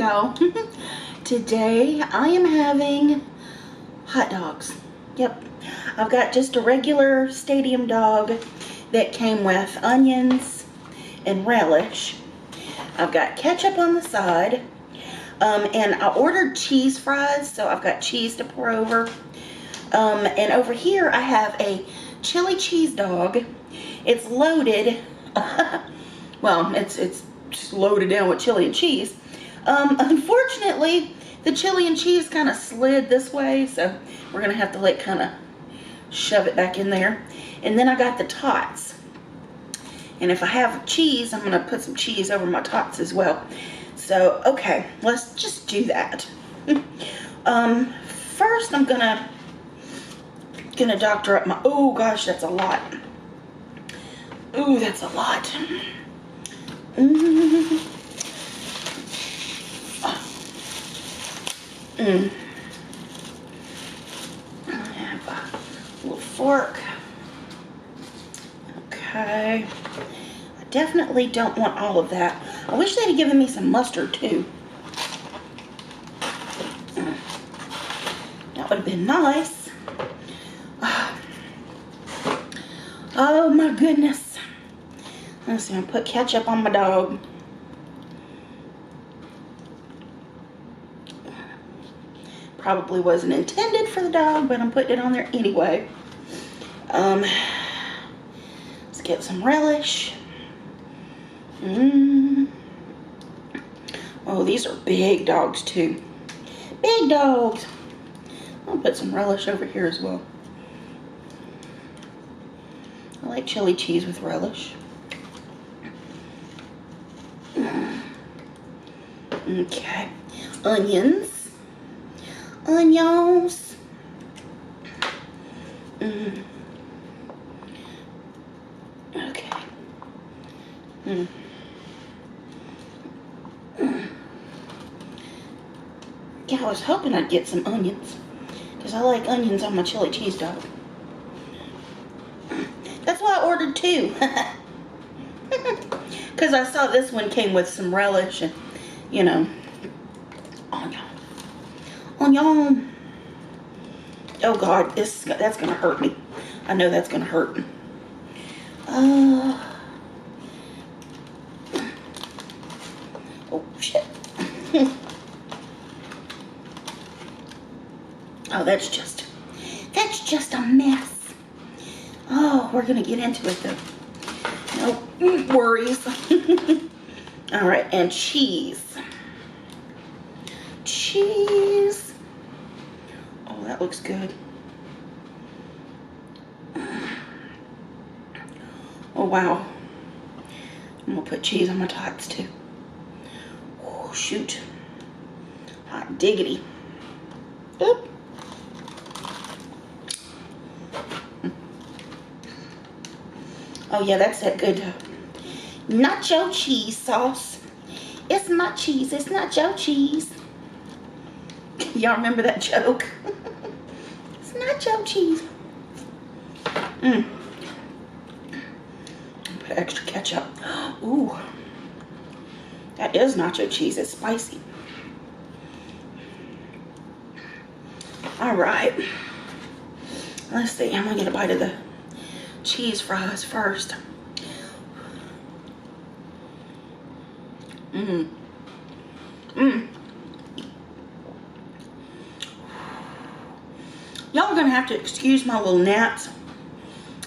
y'all. Today I am having hot dogs. Yep, I've got just a regular stadium dog that came with onions and relish. I've got ketchup on the side, and I ordered cheese fries, so I've got cheese to pour over. And over here I have a chili cheese dog. It's loaded. Well, it's just loaded down with chili and cheese. Unfortunately, the chili and cheese kind of slid this way, so we're gonna have to like kind of shove it back in there. And then I got the tots. And if I have cheese, I'm gonna put some cheese over my tots as well. So, okay, let's just do that. First I'm gonna doctor up my, oh gosh, that's a lot. Ooh, that's a lot. I have a little fork. Okay. I definitely don't want all of that. I wish they'd have given me some mustard too. That would have been nice. Oh my goodness. Let's see, I'm gonna put ketchup on my dog. Probably wasn't intended for the dog, but I'm putting it on there anyway. Let's get some relish. Oh, these are big dogs too. Big dogs. I'll put some relish over here as well. I like chili cheese with relish. Okay. Onions. Onions. Okay. Yeah, I was hoping I'd get some onions, because I like onions on my chili cheese dog. That's why I ordered two. Because I saw this one came with some relish and, you know, onion. Onion. Oh God, that's gonna hurt me. I know that's gonna hurt. Oh shit. Oh, that's just a mess. Oh, we're gonna get into it though. No worries. All right, and cheese. Cheese. Oh, that looks good. Oh, wow. I'm gonna put cheese on my tots too. Oh, shoot. Hot diggity. Oop. Oh yeah, that's that good nacho cheese sauce. It's not cheese, it's nacho cheese. Y'all remember that joke? It's nacho cheese. Put extra ketchup. Ooh. That is nacho cheese, it's spicy. Alright. Let's see, I'm gonna get a bite of the cheese fries first. Y'all are gonna have to excuse my little gnats.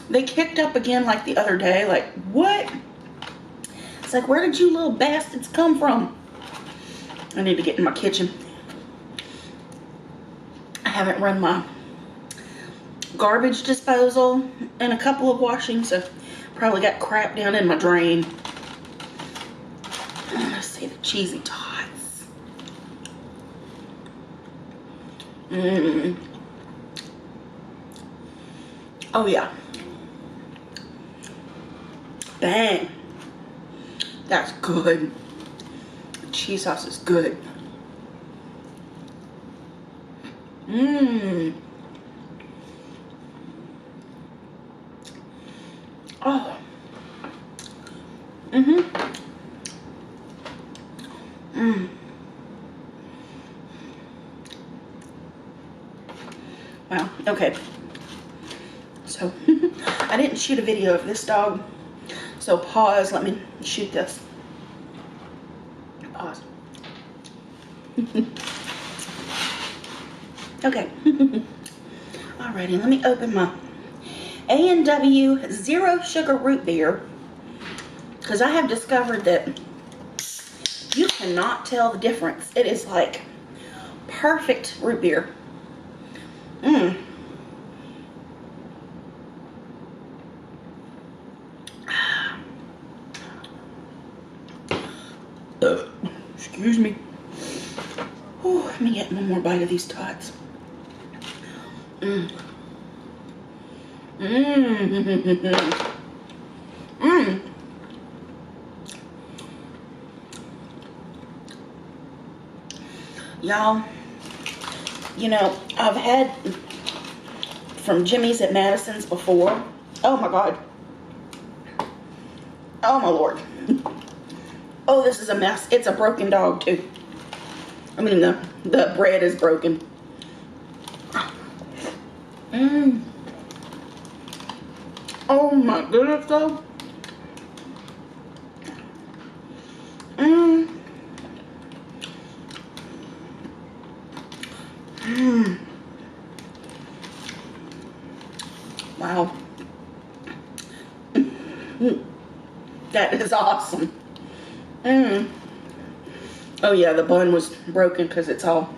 They kicked up again like the other day. Like, what? It's like, where did you little bastards come from? I need to get in my kitchen. I haven't run my garbage disposal in a couple of washings, so probably got crap down in my drain. Let's see the cheesy tots. Oh yeah. Bang. That's good. The cheese sauce is good. Oh. Okay. So, I didn't shoot a video of this dog. So pause, let me shoot this. Pause. Okay. Alrighty, let me open my A&W Zero Sugar Root Beer. Because I have discovered that you cannot tell the difference. It is like perfect root beer. Excuse me. Oh, let me get one more bite of these tots. Y'all, you know, I've had from Jimmy's at Madison's before. Oh my God. Oh my Lord. Oh, this is a mess. It's a broken dog too. I mean, the bread is broken. Oh my goodness, though. Wow. That is awesome. Oh yeah, the bun was broken because it's all,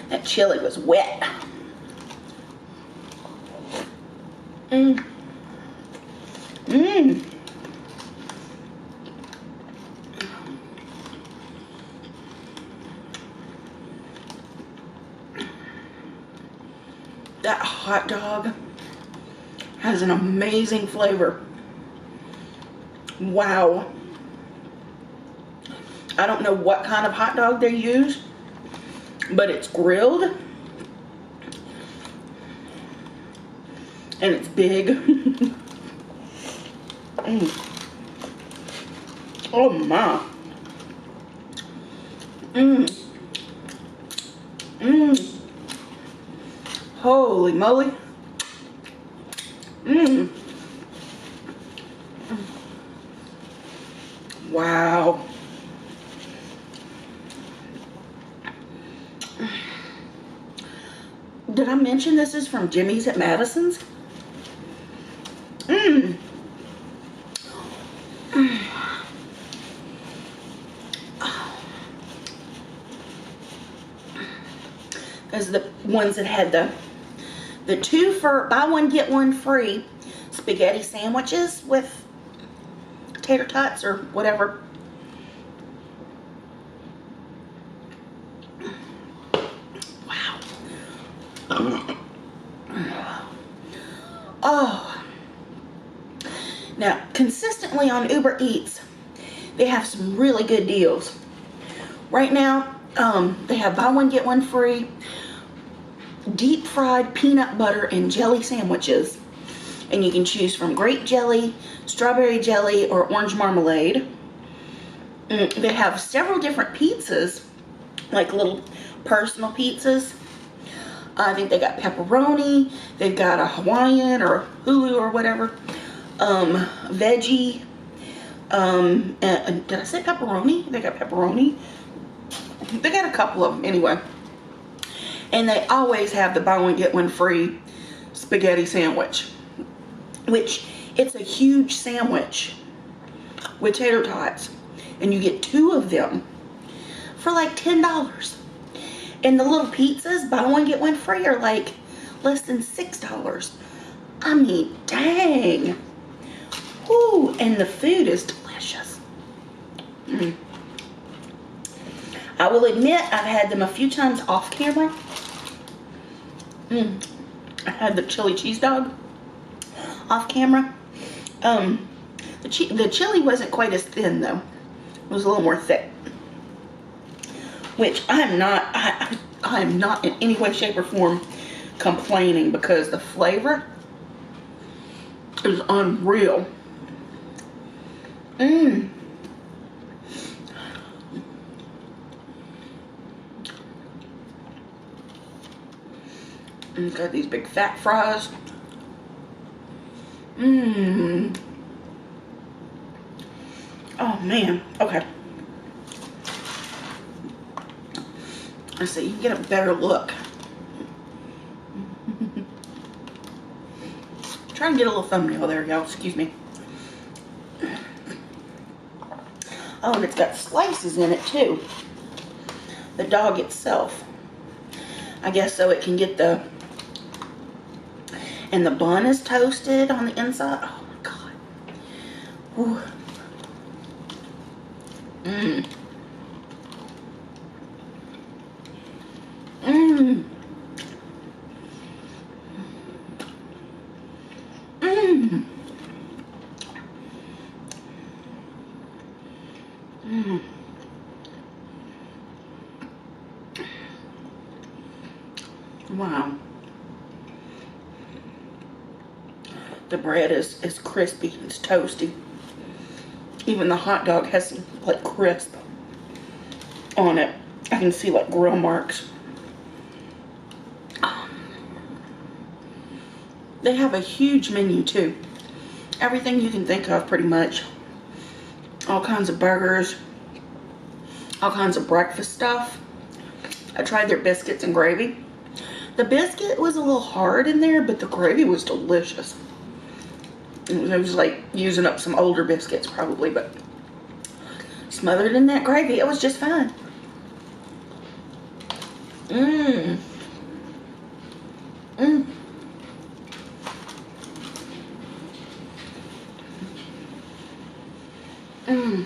that chili was wet. That hot dog has an amazing flavor. Wow. I don't know what kind of hot dog they use, but it's grilled and it's big. Oh my. Holy moly. Wow. Did I mention this is from Jimmy's at Madison's? Those are the ones that had the 2 for buy one get one free spaghetti sandwiches with tater tots or whatever. Wow. Oh. Now, consistently on Uber Eats, they have some really good deals. Right now, they have buy one get one free deep fried peanut butter and jelly sandwiches, and you can choose from grape jelly, strawberry jelly, or orange marmalade. They have several different pizzas, like little personal pizzas. I think they got pepperoni, they've got a Hawaiian or Hulu or whatever, veggie, did I say pepperoni? They got pepperoni. They got a couple of them anyway. And they always have the buy one get one free spaghetti sandwich, which it's a huge sandwich with tater tots, and you get 2 of them for like $10. And the little pizzas, buy one get one free, are like less than $6. I mean, dang. Woo, and the food is delicious. I will admit, I've had them a few times off camera. I had the chili cheese dog off camera. The chili wasn't quite as thin though. It was a little more thick. Which I'm not in any way, shape, or form complaining, because the flavor is unreal. Got these big fat fries. Mmm. Oh man. Okay. Let's see. You can get a better look. Try and get a little thumbnail there, y'all. Excuse me. Oh, and it's got slices in it too. The dog itself. I guess so it can get the... And the bun is toasted on the inside. Oh my god. Whew. Mmm. Mmm. Mmm. Mmm. Wow. The bread is crispy. It's toasty. Even the hot dog has some like crisp on it. I can see like grill marks. They have a huge menu too. Everything you can think of pretty much. All kinds of burgers. All kinds of breakfast stuff. I tried their biscuits and gravy. The biscuit was a little hard in there, but the gravy was delicious. It was like using up some older biscuits probably, but smothered in that gravy, it was just fine. Mmm. Mmm. Mmm.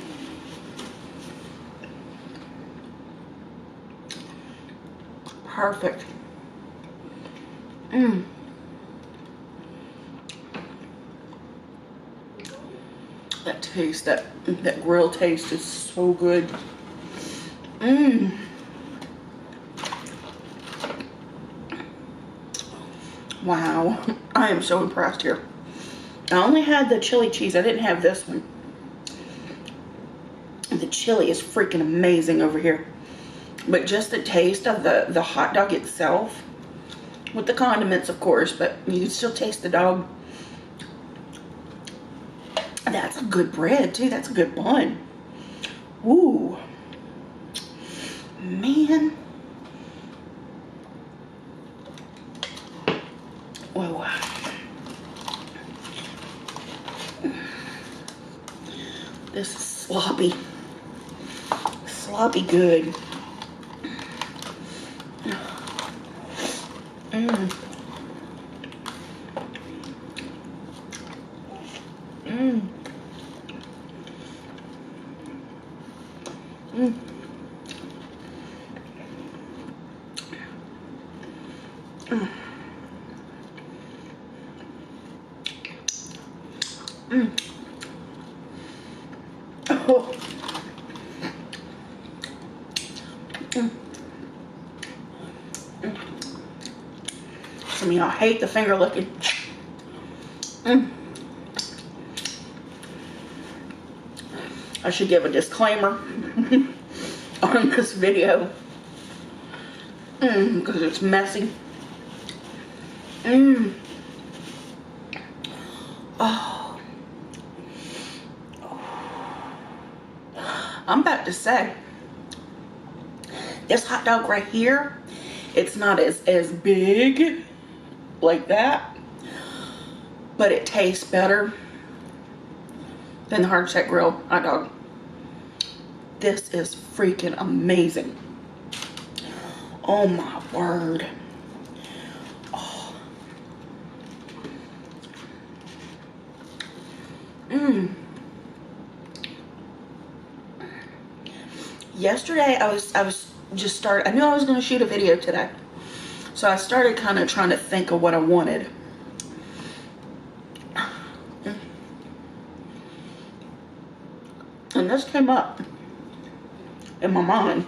Perfect. Mmm. That taste, that grill taste is so good. Mmm. Wow. I am so impressed here. I only had the chili cheese. I didn't have this one. The chili is freaking amazing over here. But just the taste of the hot dog itself, with the condiments of course, but you can still taste the dog. That's a good bread too. That's a good bun. Ooh. Man. Whoa. This is sloppy. Sloppy good. Mmm. Mmm. Mmm. Mmm. Mmm. Oh. Mm. Mm. Some of y'all hate the finger licking. Mm. I should give a disclaimer on this video because it's messy. Oh. I'm about to say, this hot dog right here, it's not as big like that, but it tastes better than the hard shell grill hot dog. This is freaking amazing. Oh my word. Oh. Yesterday I was just started. I knew I was going to shoot a video today, so I started kind of trying to think of what I wanted. And this came up in my mind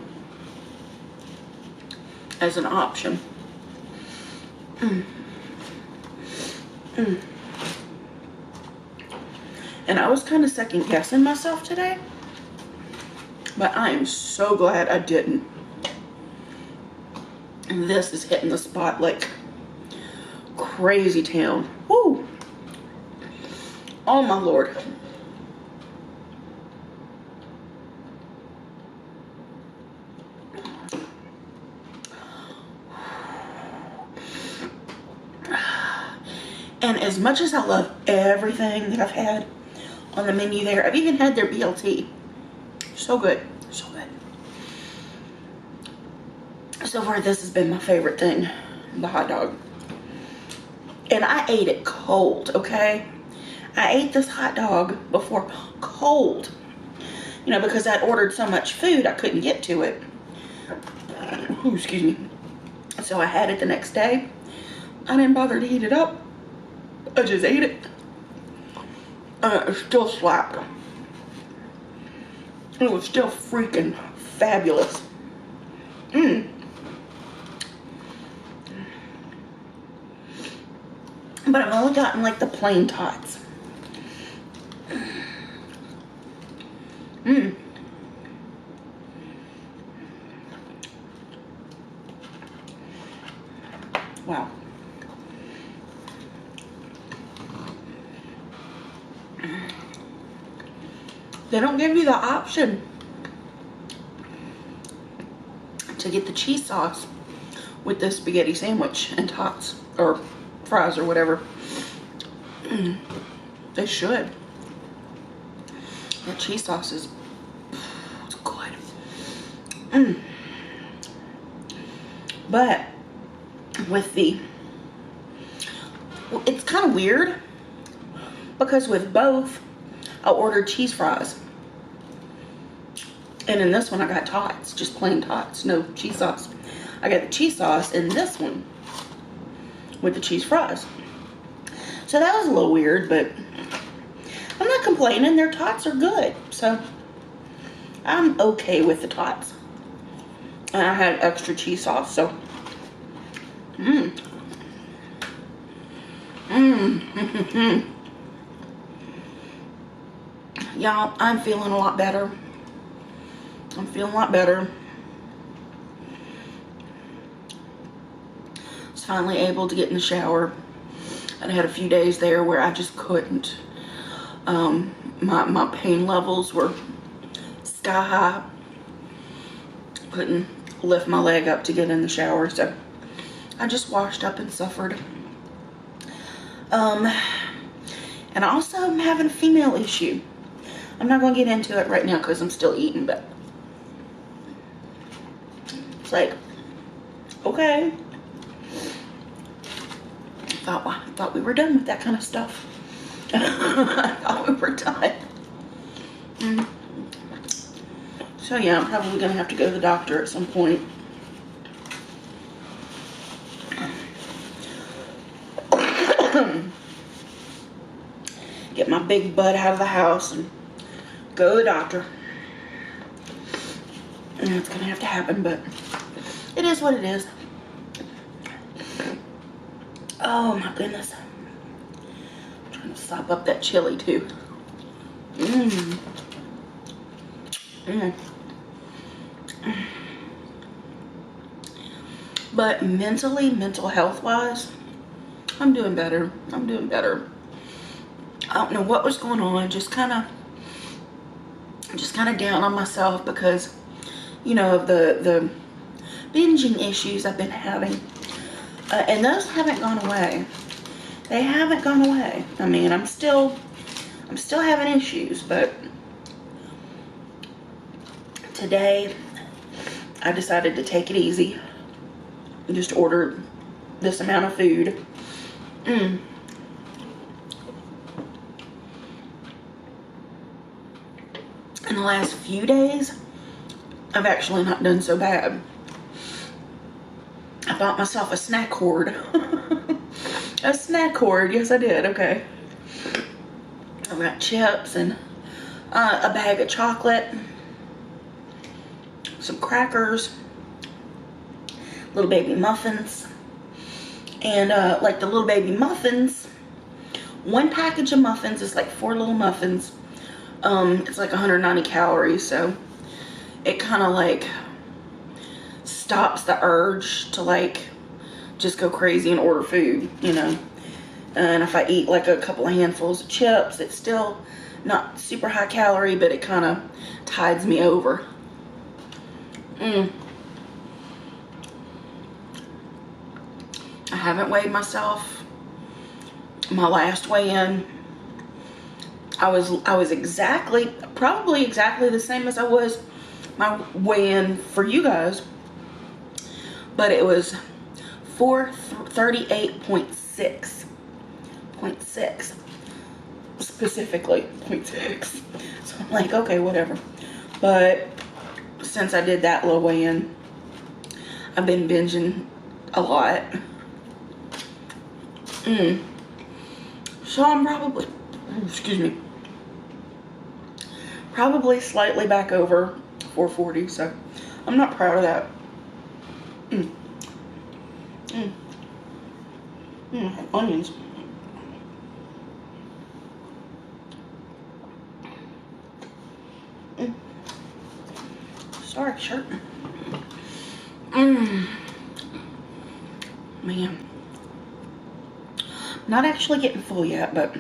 as an option. And I was kind of second guessing myself today, but I am so glad I didn't. And this is hitting the spot like crazy town. Woo! Oh my Lord. And as much as I love everything that I've had on the menu there, I've even had their BLT. So good. So good. So far, this has been my favorite thing, the hot dog. And I ate it cold, okay? I ate this hot dog before cold. You know, because I'd ordered so much food, I couldn't get to it. Ooh, excuse me. So I had it the next day. I didn't bother to heat it up. I just ate it. It still slapped. It was still freaking fabulous. But I've only gotten like the plain tots. Wow. They don't give you the option to get the cheese sauce with the spaghetti sandwich and tots or fries or whatever. They should. That cheese sauce is it's good. But with the, it's kind of weird because with both I ordered cheese fries. And in this one I got tots, just plain tots, no cheese sauce. I got the cheese sauce in this one with the cheese fries. So that was a little weird, but I'm not complaining. Their tots are good. So I'm okay with the tots. And I had extra cheese sauce, so y'all, I'm feeling a lot better. I'm feeling a lot better. I was finally able to get in the shower. I had a few days there where I just couldn't. My pain levels were sky high. Couldn't lift my leg up to get in the shower, so I just washed up and suffered. And also I'm having a female issue. I'm not going to get into it right now because I'm still eating, but it's like, okay. I thought we were done with that kind of stuff. I thought we were done. So yeah, I'm probably going to have to go to the doctor at some point. Get my big butt out of the house and go to the doctor. And it's going to have to happen, but it is what it is. Oh my goodness. I'm trying to sop up that chili too. But mentally, mental health wise, I'm doing better. I'm doing better. I don't know what was going on. Just kind of down on myself because, you know, of the binging issues I've been having. And those haven't gone away. They haven't gone away. I mean, I'm still having issues, but today I decided to take it easy and just order this amount of food. In the last few days, I've actually not done so bad. I bought myself a snack hoard. A snack hoard, yes I did, okay. I've got chips and a bag of chocolate, some crackers, little baby muffins, and like the little baby muffins, one package of muffins is like 4 little muffins. It's like 190 calories, so it kind of like stops the urge to like just go crazy and order food, you know. And if I eat like a couple of handfuls of chips, it's still not super high calorie, but it kind of tides me over. I haven't weighed myself. My last weigh-in, I was probably exactly the same as I was my weigh-in for you guys, but it was 438.6 specifically 0.6. So I'm like, okay, whatever. But since I did that little weigh-in, I've been binging a lot. So I'm probably, excuse me, probably slightly back over 440, so I'm not proud of that. Onions. Sorry, shirt. Man. Not actually getting full yet, but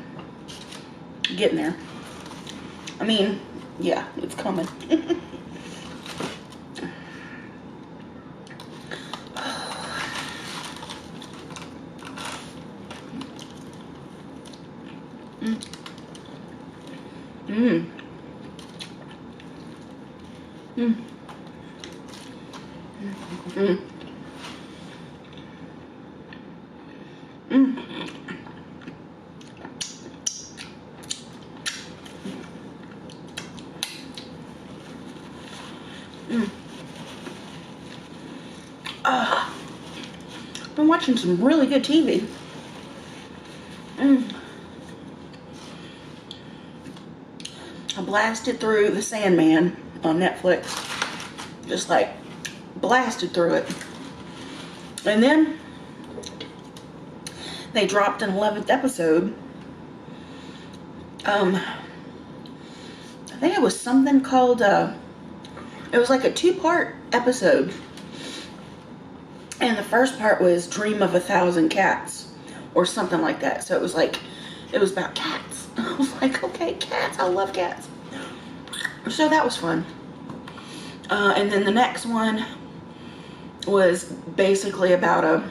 getting there. I mean, yeah, it's coming. Been watching some really good TV. I blasted through The Sandman on Netflix. Just like blasted through it. And then they dropped an 11th episode. I think it was something called, it was like a 2-part episode. And the first part was Dream of 1,000 Cats or something like that. So it was like, it was about cats. I was like, okay, cats, I love cats. So that was fun. And then the next one was basically about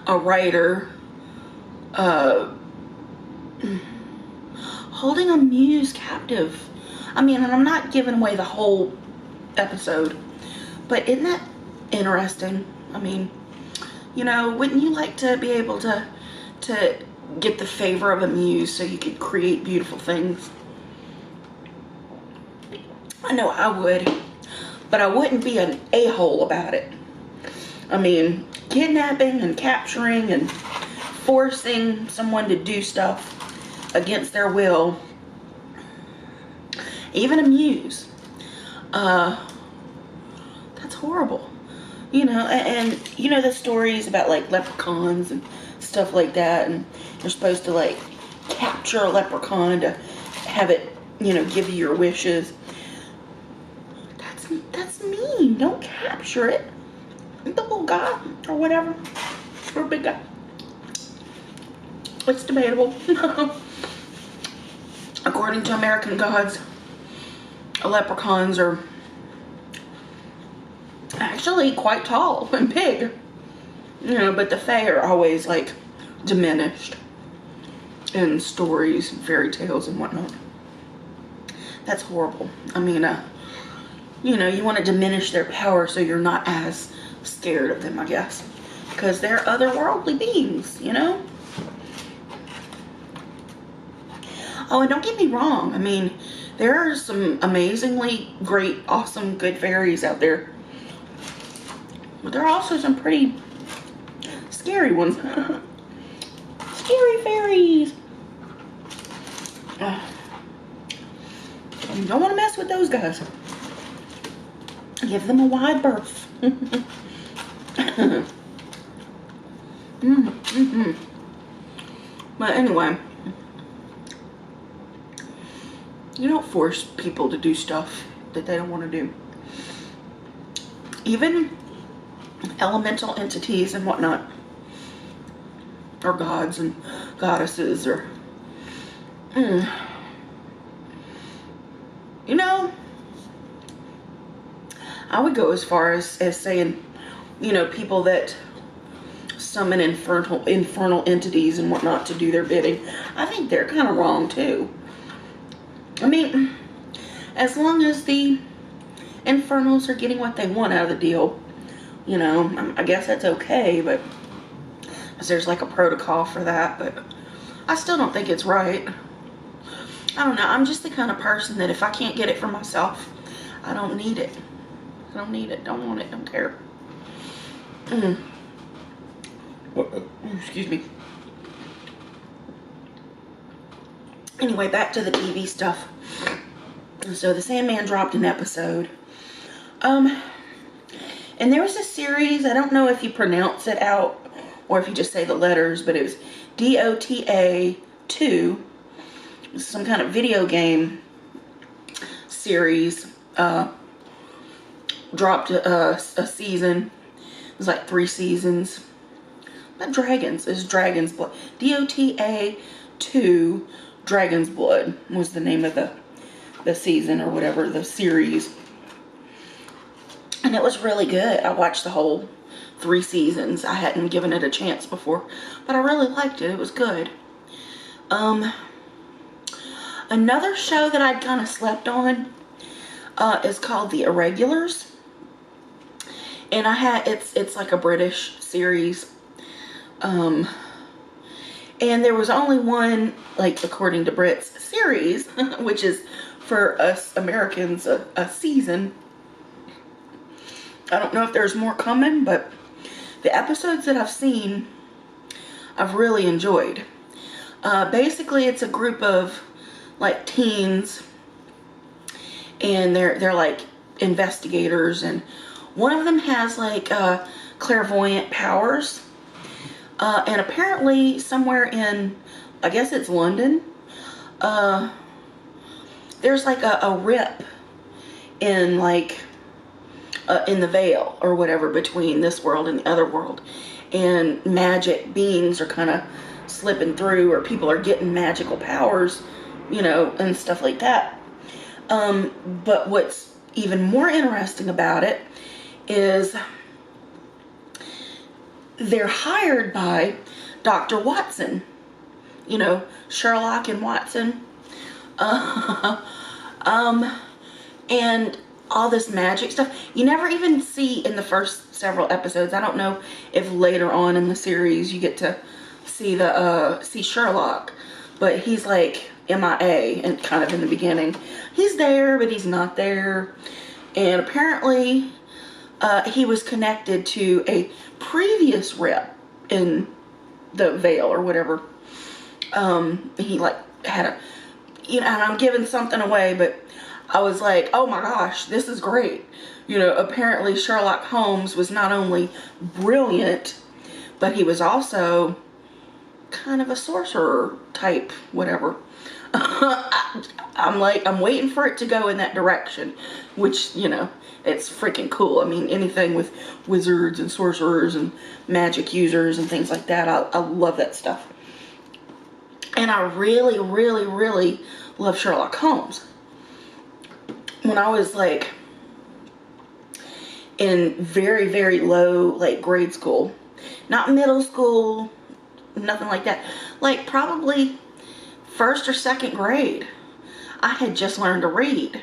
a writer holding a muse captive. I mean, and I'm not giving away the whole episode, but isn't that interesting? I mean, you know, wouldn't you like to be able to get the favor of a muse so you could create beautiful things? I know I would, but I wouldn't be an a-hole about it. I mean, kidnapping and capturing and forcing someone to do stuff against their will, even a muse, that's horrible. You know, and you know the stories about like leprechauns and stuff like that, and you're supposed to like capture a leprechaun to have it, you know, give you your wishes. That's mean. Don't capture it. The little guy or whatever, or big guy. It's debatable. According to American gods, leprechauns are actually quite tall and big, you know, but the fae are always like diminished in stories and fairy tales and whatnot. That's horrible. I mean, you know, you want to diminish their power so you're not as scared of them, I guess, because they're otherworldly beings, you know. Oh, and don't get me wrong, I mean, there are some amazingly great, awesome, good fairies out there. But there are also some pretty scary ones. Scary fairies. You don't want to mess with those guys. Give them a wide berth. But anyway, you don't force people to do stuff that they don't want to do. Even elemental entities and whatnot, or gods and goddesses, or you know, I would go as far as saying, you know, people that summon infernal entities and whatnot to do their bidding. I think they're kind of wrong too. I mean, as long as the infernals are getting what they want out of the deal, you know, I guess that's okay, but there's like a protocol for that, but I still don't think it's right. I don't know. I'm just the kind of person that if I can't get it for myself, I don't need it. I don't need it. Don't want it. Don't care. Excuse me. Anyway, back to the TV stuff. So the Sandman dropped an episode. And there was a series, I don't know if you pronounce it out or if you just say the letters, but it was DOTA 2. Some kind of video game series. Dropped a season. It was like 3 seasons. Not dragons, it's Dragon's Blood. DOTA 2 Dragon's Blood was the name of the season or whatever, the series. And it was really good. I watched the whole 3 seasons. I hadn't given it a chance before, but I really liked it. It was good. Another show that I'd kind of slept on is called The Irregulars. And it's like a British series. And there was only one, like according to Brits, series, which is for us Americans a season. I don't know if there's more coming, but the episodes that I've seen, I've really enjoyed. Basically, it's a group of like teens, and they're like investigators, and one of them has like clairvoyant powers. And apparently somewhere in, I guess it's London, there's like a rip in like in the veil or whatever between this world and the other world, and magic beings are kind of slipping through, or people are getting magical powers, you know, and stuff like that. But what's even more interesting about it is they're hired by Dr. Watson, you know, Sherlock and Watson, and all this magic stuff. You never even see in the first several episodes. I don't know if later on in the series you get to see see Sherlock, but he's like MIA and kind of in the beginning. He's there, but he's not there. And apparently he was connected to a previous rep in the Vale or whatever. He like had a, you know, and I'm giving something away, but I was like, oh my gosh, this is great. You know, apparently Sherlock Holmes was not only brilliant, but he was also kind of a sorcerer type, whatever. I'm like, I'm waiting for it to go in that direction, which, you know, it's freaking cool. I mean, anything with wizards and sorcerers and magic users and things like that, I love that stuff. And I really, really, really love Sherlock Holmes. When I was like in very, very low, like grade school, not middle school, nothing like that, like probably 1st or 2nd grade, I had just learned to read.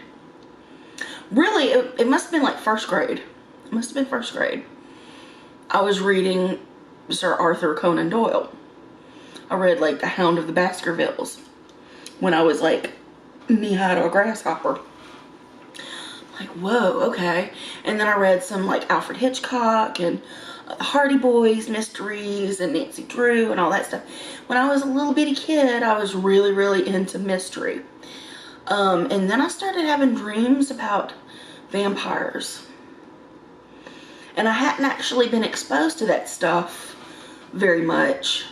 Really, it must have been like 1st grade. It must have been 1st grade. I was reading Sir Arthur Conan Doyle. I read like The Hound of the Baskervilles when I was like knee-high to a grasshopper. Like, whoa, okay. And then I read some like Alfred Hitchcock and the Hardy Boys mysteries and Nancy Drew and all that stuff. When I was a little bitty kid, I was really, really into mystery. And then I started having dreams about vampires. And I hadn't actually been exposed to that stuff very much.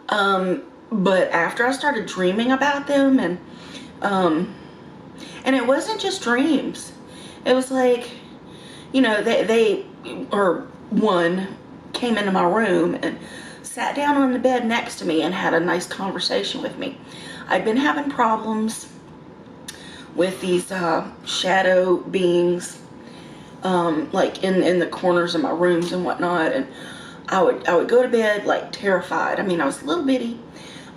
But after I started dreaming about them, and it wasn't just dreams. It was like, you know, they or one came into my room and sat down on the bed next to me and had a nice conversation with me. I'd been having problems with these shadow beings, like in the corners of my rooms and whatnot, and I would go to bed like terrified. I mean, I was a little bitty,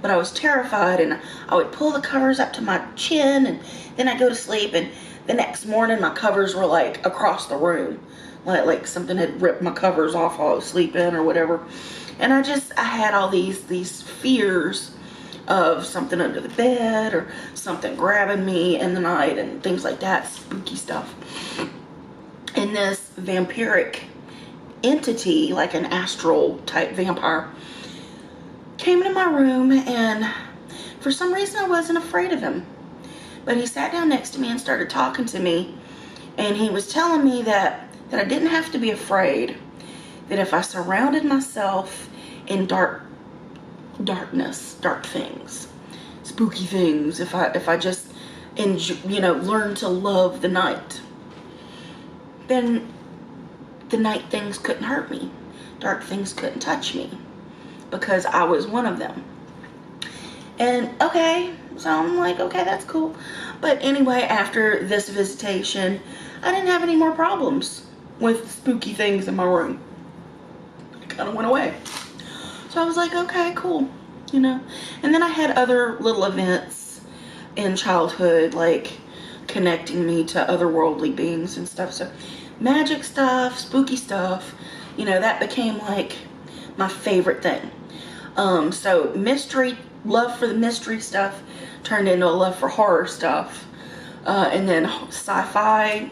but I was terrified, and I would pull the covers up to my chin, and then I'd go to sleep, and the next morning my covers were like across the room, like something had ripped my covers off while I was sleeping or whatever. And I had all these fears of something under the bed or something grabbing me in the night and things like that, spooky stuff. And this vampiric entity, like an astral type vampire, came into my room, and for some reason I wasn't afraid of him. But he sat down next to me and started talking to me, and he was telling me that I didn't have to be afraid, that if I surrounded myself in darkness, dark things, spooky things, if I just learn to love the night, then the night things couldn't hurt me, dark things couldn't touch me, because I was one of them. And okay, so I'm like, okay, that's cool. But anyway, after this visitation, I didn't have any more problems with spooky things in my room. It kind of went away. So I was like, okay, cool, And then I had other little events in childhood, like connecting me to otherworldly beings and stuff. So magic stuff, spooky stuff, that became like my favorite thing. So love for the mystery stuff turned into a love for horror stuff. And then sci-fi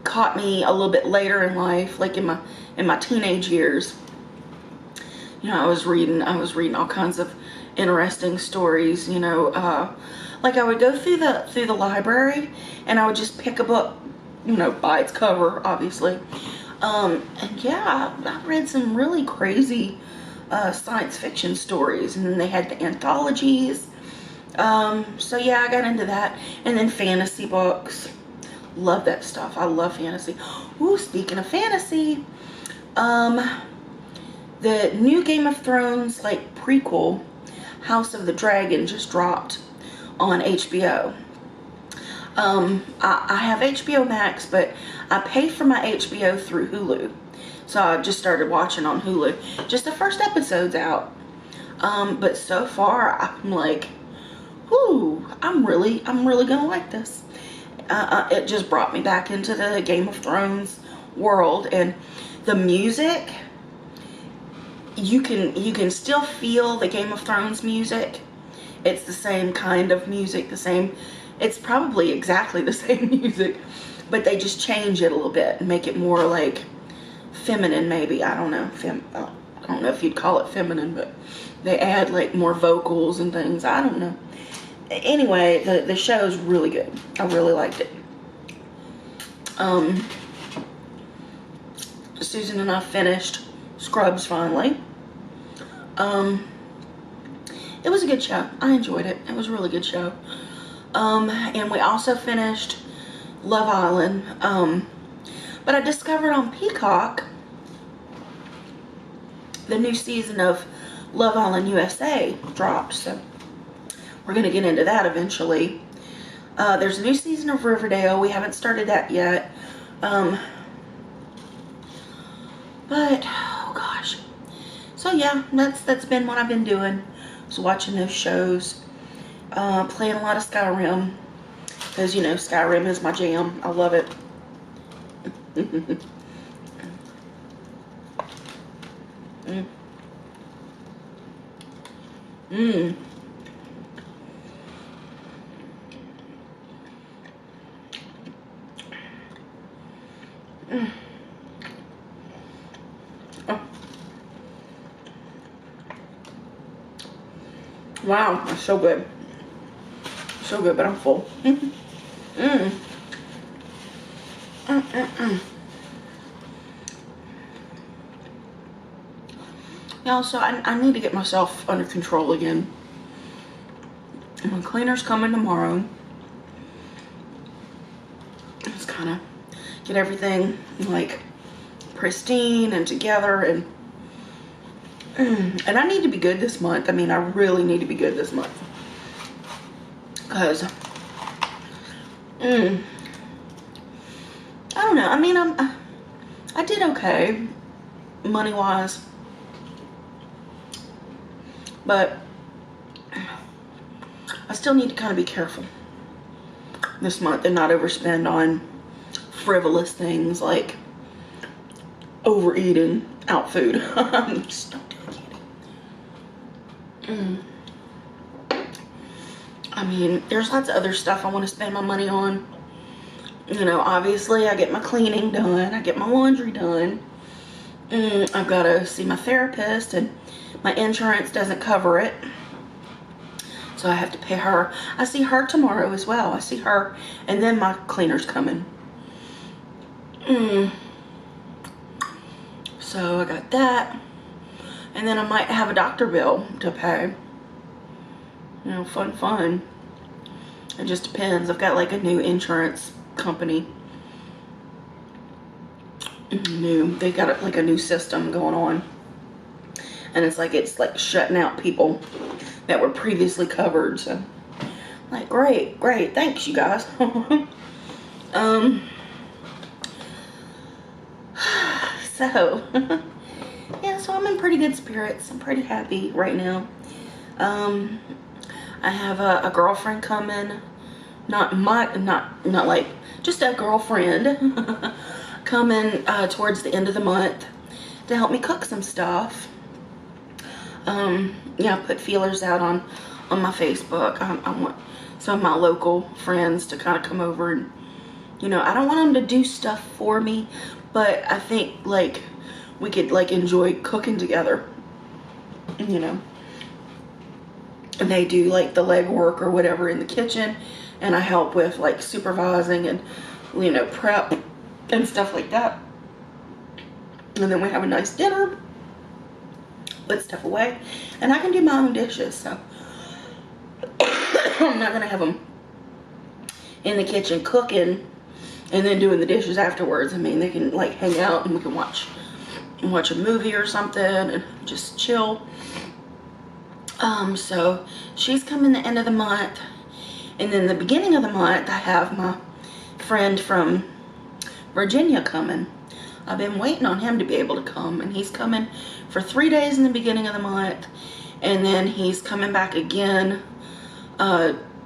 caught me a little bit later in life, like in my teenage years. I was reading all kinds of interesting stories, like I would go through the library and I would just pick a book, by its cover, obviously. And yeah, I read some really crazy science fiction stories, and then they had the anthologies. So yeah, I got into that. And then fantasy books. Love that stuff. I love fantasy. Ooh, speaking of fantasy, the new Game of Thrones prequel, House of the Dragon, just dropped on HBO. I have HBO Max, but I pay for my HBO through Hulu. So I just started watching on Hulu. Just the first episode's out. But so far I'm like, whoo, I'm really gonna like this. It just brought me back into the Game of Thrones world, and the music, you can still feel the Game of Thrones music. It's the same kind of music, it's probably exactly the same music, but they just change it a little bit and make it more like feminine, maybe. I don't know. I don't know if you'd call it feminine, but they add like more vocals and things. I don't know. Anyway, the show's really good. I really liked it. Susan and I finished Scrubs finally. It was a good show. I enjoyed it. It was a really good show. And we also finished Love Island. But I discovered on Peacock the new season of Love Island USA dropped, so we're going to get into that eventually. There's a new season of Riverdale. We haven't started that yet. But, oh gosh. So yeah, that's been what I've been doing. Was watching those shows. Playing a lot of Skyrim. Because, Skyrim is my jam. I love it. Oh. Wow, that's so good. So good, but I'm full. Yeah, so I need to get myself under control again. My cleaner's coming tomorrow. Just kind of get everything pristine and together, and I need to be good this month. I mean, I really need to be good this month, because I don't know. I mean, I did okay money wise, but I still need to kind of be careful this month and not overspend on frivolous things like overeating out food. Just don't do it, Candy. I mean, there's lots of other stuff I want to spend my money on. You know, obviously I get my cleaning done, I get my laundry done. I've got to see my therapist, and my insurance doesn't cover it, so I have to pay her. I see her tomorrow as well. I see her, and then my cleaner's coming. So I got that, and then I might have a doctor bill to pay. You know, fun. It just depends. I've got like a new insurance company. They got like a new system going on, and it's like shutting out people that were previously covered. So, like, great, thanks you guys. So yeah, so I'm in pretty good spirits. I'm pretty happy right now. I have a girlfriend coming, not like just a girlfriend coming towards the end of the month to help me cook some stuff. Yeah, I put feelers out on my Facebook. I want some of my local friends to kind of come over, and you know, I don't want them to do stuff for me, but I think like we could like enjoy cooking together, you know. And they do like the legwork or whatever in the kitchen, and I help with like supervising and, you know, prep and stuff like that. And then we have a nice dinner, put stuff away, and I can do my own dishes. So I'm not gonna have them in the kitchen cooking and then doing the dishes afterwards. I mean, they can like hang out and we can watch a movie or something and just chill. So she's coming the end of the month, and then the beginning of the month I have my friend from Virginia coming. I've been waiting on him to be able to come, and he's coming for 3 days in the beginning of the month, and then he's coming back again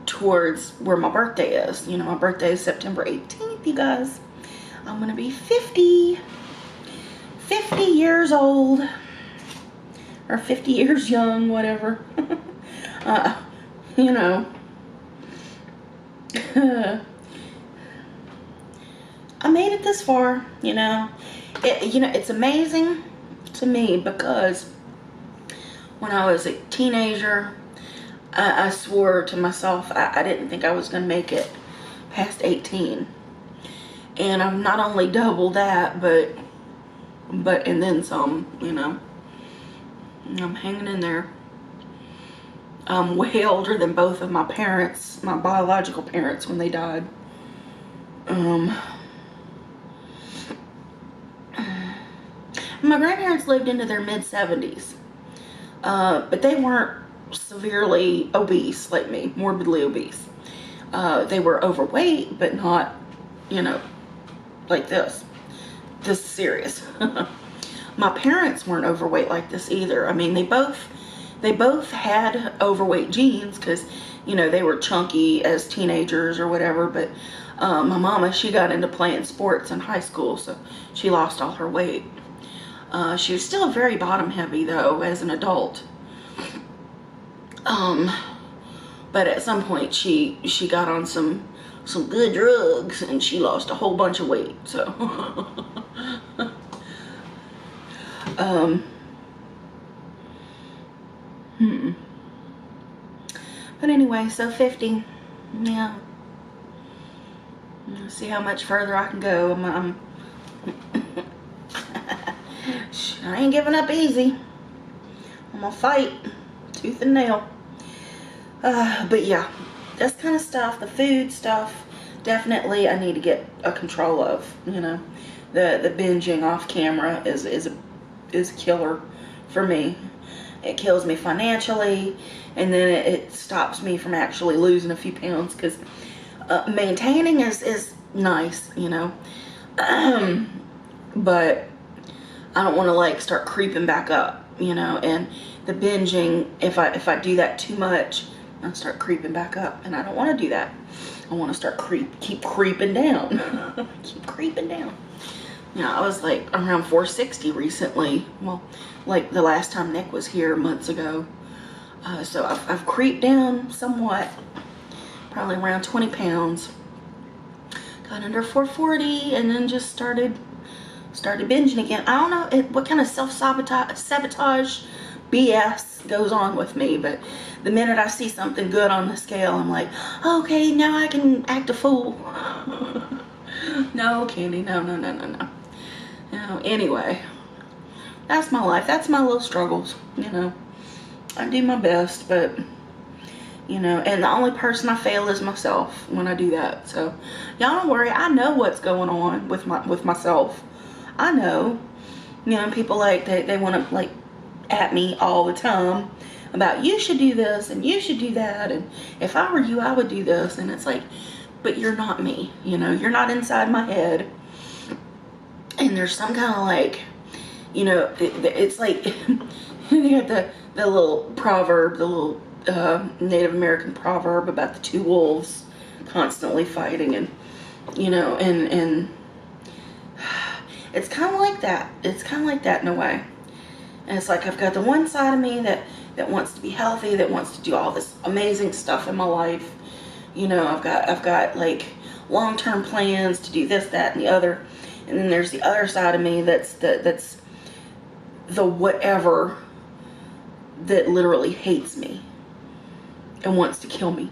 towards where my birthday is. You know, my birthday is September 18th, you guys. I'm gonna be 50 years old, or 50 years young, whatever. You know, I made it this far, you know. It's amazing to me because when I was a teenager, I swore to myself I didn't think I was going to make it past 18. And I've not only doubled that, but and then some, you know. I'm hanging in there. I'm way older than both of my parents, my biological parents, when they died. My grandparents lived into their mid-70s, but they weren't severely obese like me, morbidly obese. They were overweight, but not, you know, like this. This is serious. My parents weren't overweight like this either. I mean, they both had overweight genes because, you know, they were chunky as teenagers or whatever. But my mama, she got into playing sports in high school, so she lost all her weight. She was still very bottom heavy though as an adult. But at some point she got on some good drugs and she lost a whole bunch of weight. So But anyway, so 50, yeah. Let's see how much further I can go. I ain't giving up easy. I'm gonna fight tooth and nail. But yeah, this kind of stuff, the food stuff, definitely I need to get a control of, you know. the binging off camera is a killer for me. It kills me financially, and then it stops me from actually losing a few pounds, because maintaining is nice, you know. But I don't want to like start creeping back up, you know. And the binging, if I do that too much, I'll start creeping back up, and I don't want to do that. I want to start keep creeping down. Keep creeping down. You know, I was like around 460 recently. Well, like the last time Nick was here months ago. So I've creeped down somewhat, probably around 20 pounds. Got under 440, and then just started binging again. I don't know what kind of sabotage BS goes on with me, but the minute I see something good on the scale, I'm like, okay, now I can act a fool. No, Candy, no. Anyway, that's my life. That's my little struggles, you know. I do my best, but, you know, and the only person I fail is myself when I do that. So, y'all don't worry. I know what's going on with myself. I know. You know, people like, they want to, like, at me all the time about, you should do this and you should do that, and if I were you, I would do this. And it's like, but you're not me, you know. You're not inside my head. And there's some kind of like, you know, it's like they got the little proverb, the little Native American proverb about the two wolves constantly fighting, and you know, and it's kind of like that. It's kind of like that in a way. And it's like I've got the one side of me that wants to be healthy, that wants to do all this amazing stuff in my life. You know, I've got like long-term plans to do this, that, and the other. And then there's the other side of me that's the whatever that literally hates me and wants to kill me.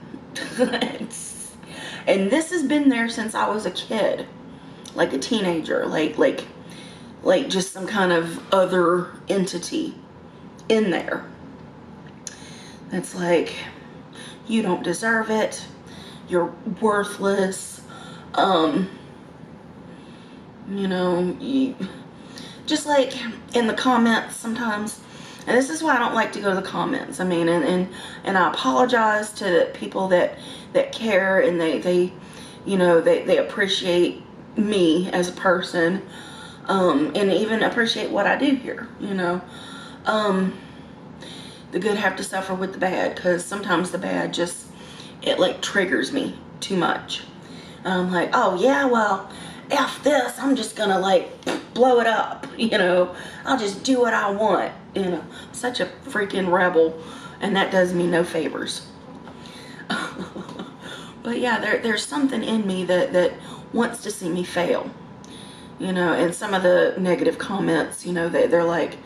And this has been there since I was a kid, like a teenager, like just some kind of other entity in there. That's like, you don't deserve it. You're worthless. You know, just like in the comments sometimes, and this is why I don't like to go to the comments. I mean, and I apologize to people that care, and they you know, they appreciate me as a person, and even appreciate what I do here, you know. The good have to suffer with the bad, because sometimes the bad just, it like triggers me too much. I'm like, oh yeah, well, F this, I'm just gonna like blow it up, you know. I'll just do what I want, you know. I'm such a freaking rebel, and that does me no favors. But yeah, there's something in me that wants to see me fail, you know. And some of the negative comments, you know, they're like,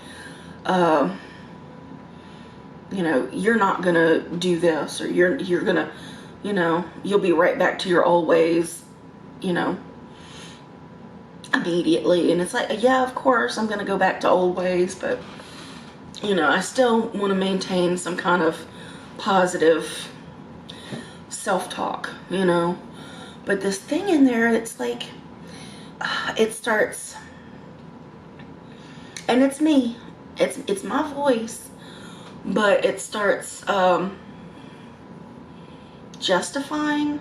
you know, you're not gonna do this, or you're gonna, you know, you'll be right back to your old ways, you know, immediately. And it's like, yeah, of course I'm gonna go back to old ways, but you know, I still want to maintain some kind of positive self-talk, you know. But this thing in there, it's like, it starts, and it's me, it's my voice, but it starts justifying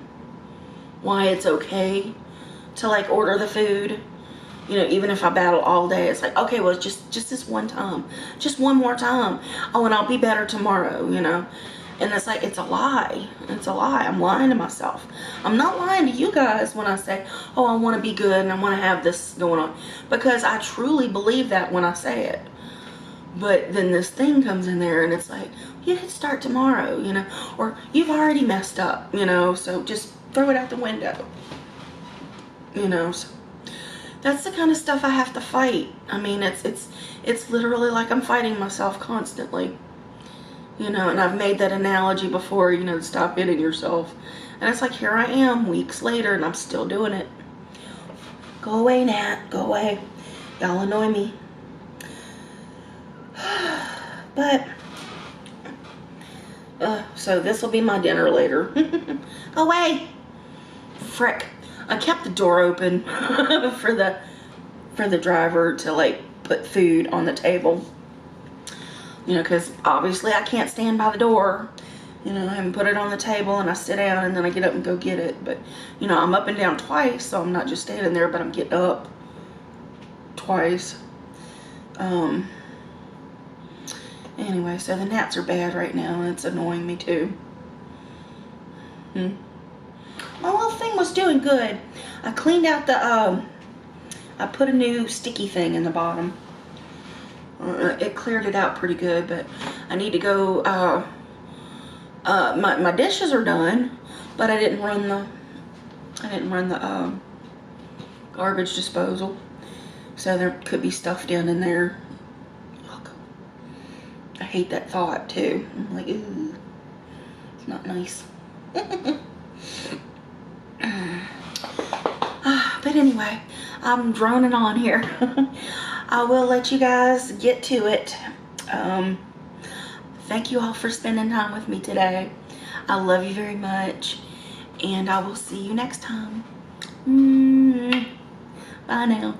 why it's okay to like order the food. You know, even if I battle all day, it's like, okay, well, just this one time, just one more time. Oh, and I'll be better tomorrow, you know. And it's like, it's a lie. It's a lie. I'm lying to myself. I'm not lying to you guys when I say, oh, I want to be good and I want to have this going on, because I truly believe that when I say it. But then this thing comes in there, and it's like, you could start tomorrow, you know, or you've already messed up, you know, so just throw it out the window, you know. So that's the kind of stuff I have to fight. I mean, it's literally like I'm fighting myself constantly, you know. And I've made that analogy before, you know, to stop hitting yourself. And it's like, here I am weeks later, and I'm still doing it. Go away, Nat. Go away. Y'all annoy me. But so this will be my dinner later. Go away. Frick. I kept the door open for for the driver to like put food on the table. You know, because obviously I can't stand by the door, you know, and put it on the table and I sit down and then I get up and go get it. But, you know, I'm up and down twice, so I'm not just standing there, but I'm getting up twice. Anyway, so the gnats are bad right now and it's annoying me too. My little thing was doing good. I cleaned out the, I put a new sticky thing in the bottom. It cleared it out pretty good, but I need to go, my dishes are done, but I didn't run the garbage disposal. So there could be stuff down in there. Look, I hate that thought too. I'm like, ooh, it's not nice. But anyway, I'm droning on here. I will let you guys get to it. Thank you all for spending time with me today. I love you very much, and I will see you next time. Bye now.